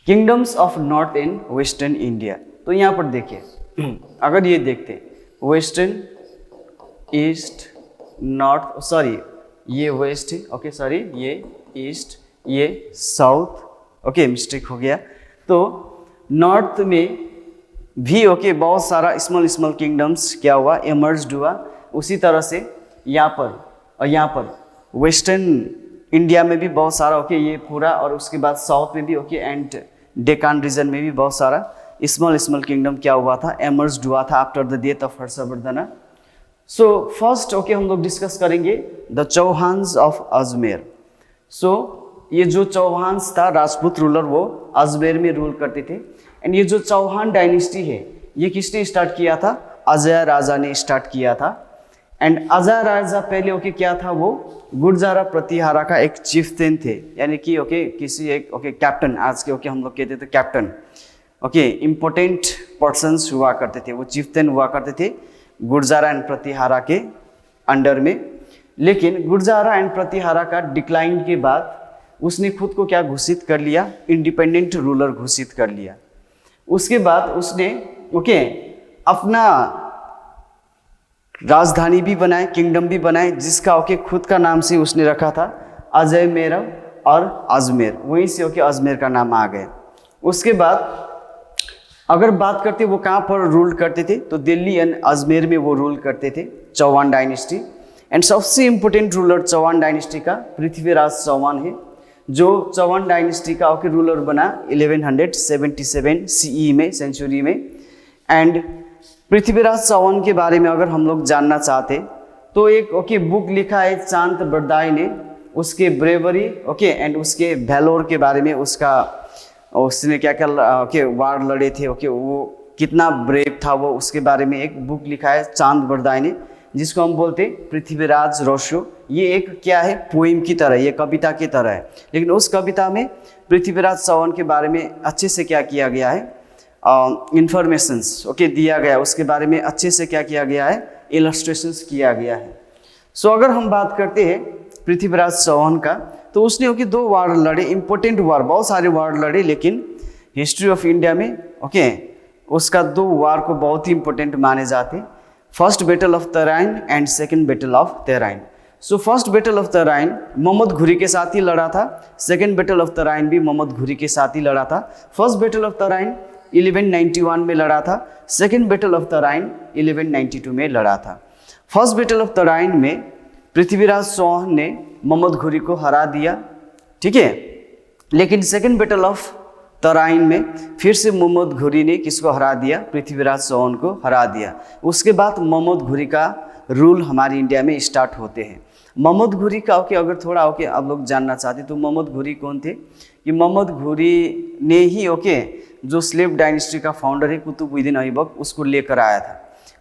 Kingdoms of north and western India. तो यहाँ पर देखिए, अगर ये देखते वेस्टर्न, ईस्ट, नॉर्थ, सॉरी ये वेस्ट है, ओके सॉरी ये ईस्ट, ये साउथ, ओके मिस्टेक हो गया। तो नॉर्थ में भी ओके बहुत सारा स्मॉल स्मॉल किंगडम्स क्या हुआ, एमर्ज्ड हुआ। उसी तरह से यहाँ पर और यहाँ पर वेस्टर्न इंडिया में भी बहुत सारा ओके ये पूरा, और उसके बाद साउथ में भी ओके एंड डेकान रीजन में भी बहुत सारा स्मॉल स्मॉल किंगडम क्या हुआ था, एमर्ज्ड हुआ था after the death of Harshvardhan. So first okay हम लोग डिस्कस करेंगे द चौहान्स ऑफ अजमेर। सो ये जो चौहान्स था राजपूत रूलर, वो अजमेर में रूल करते थे। एंड ये जो चौहान डायनेस्टी है ये किसने स्टार्ट किया था, अजय राजा ने स्टार्ट किया था। एंड अजय राजा पहले ओके क्या था, वो गुर्जारा प्रतिहारा का एक चिफ्टेन थे, यानी कि ओके किसी एक ओके कैप्टन, आज के ओके हम लोग कहते थे कैप्टन, ओके इम्पोर्टेंट पर्सन्स हुआ करते थे, वो चिफ्टेन हुआ करते थे गुर्जारा एंड प्रतिहारा के अंडर में। लेकिन गुर्जारा एंड प्रतिहारा का डिक्लाइन के बाद उसने खुद को क्या घोषित कर लिया, इंडिपेंडेंट रूलर घोषित कर लिया। उसके बाद उसने ओके अपना राजधानी भी बनाए, किंगडम भी बनाए, जिसका ओके खुद का नाम से उसने रखा था अजयमेर और अजमेर, वहीं से ओके अजमेर का नाम आ गया। उसके बाद अगर बात करते वो कहाँ पर रूल करते थे, तो दिल्ली एंड अजमेर में वो रूल करते थे, चौहान डायनेस्टी। एंड सबसे इम्पोर्टेंट रूलर चौहान डायनेस्टी का पृथ्वीराज चौहान है, जो चौहान डायनेस्टी का ओके रूलर बना 1177 सीई में, सेंचुरी में। एंड पृथ्वीराज चौहान के बारे में अगर हम लोग जानना चाहते तो एक ओके बुक लिखा है चांद बरदाई ने, उसके ब्रेवरी ओके एंड उसके वैलोर के बारे में, उसने क्या क्या ओके वार लड़े थे, ओके वो कितना ब्रेव था वो, उसके बारे में एक बुक लिखा है चांद बरदाई ने, जिसको हम बोलते पृथ्वीराज रोशो। ये एक क्या है, पोइम की तरह, ये कविता की तरह है। लेकिन उस कविता में पृथ्वीराज चौहान के बारे में अच्छे से क्या किया गया है, इंफॉर्मेशंस ओके दिया गया, उसके बारे में अच्छे से क्या किया गया है, इलस्ट्रेशंस किया गया है। सो अगर हम बात करते हैं पृथ्वीराज चौहान का, तो उसने ओके 2 वार लड़े, इंपॉर्टेंट वार, बहुत सारे वार लड़े, लेकिन हिस्ट्री ऑफ इंडिया में ओके उसका 2 वार को बहुत ही इंपॉर्टेंट माने जाते, first battle of Tarain and second battle of Tarain. So first battle of Tarain Mohammad Ghori के साथ ही लड़ा था, सेकेंड बैटल ऑफ तराइन भी मोहम्मद घुरी के साथ ही लड़ा था। फर्स्ट बैटल ऑफ तराइन 1191 में लड़ा था, सेकेंड बैटल ऑफ तराइन 1192 में लड़ा था। फर्स्ट बैटल ऑफ तराइन में पृथ्वीराज चौहान ने मोहम्मद घुरी को हरा दिया, ठीक है। लेकिन सेकेंड बैटल ऑफ तराइन में फिर से मोहम्मद घुरी ने किसको हरा दिया, पृथ्वीराज चौहान को हरा दिया। उसके बाद मोहम्मद घुरी का रूल हमारे इंडिया में स्टार्ट होते हैं। मोहम्मद घुरी का ओके अगर थोड़ा ओके आप लोग जानना चाहते तो मोहम्मद घुरी कौन थे, कि मोहम्मद घुरी ने ही ओके जो स्लेव डायनेस्टी का फाउंडर है कुतुबुद्दीन ऐबक, उसको लेकर आया था।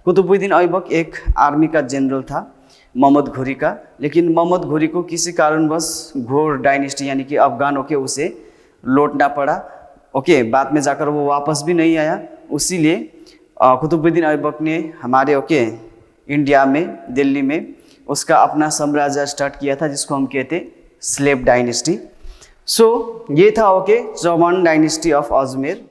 कुतुबुद्दीन ऐबक एक आर्मी का जनरल था मोहम्मद घुरी का, लेकिन मोहम्मद घुरी को किसी कारणवश घोर डायनेस्टी यानी कि अफगान ओके उसे लौटना पड़ा, ओके बाद में जाकर वो वापस भी नहीं आया। इसीलिए कुतुबुद्दीन ऐबक ने हमारे ओके इंडिया में, दिल्ली में उसका अपना साम्राज्य स्टार्ट किया था, जिसको हम कहते स्लेव डायनेस्टी। सो ये था okay Chauhan dynasty of Ajmer.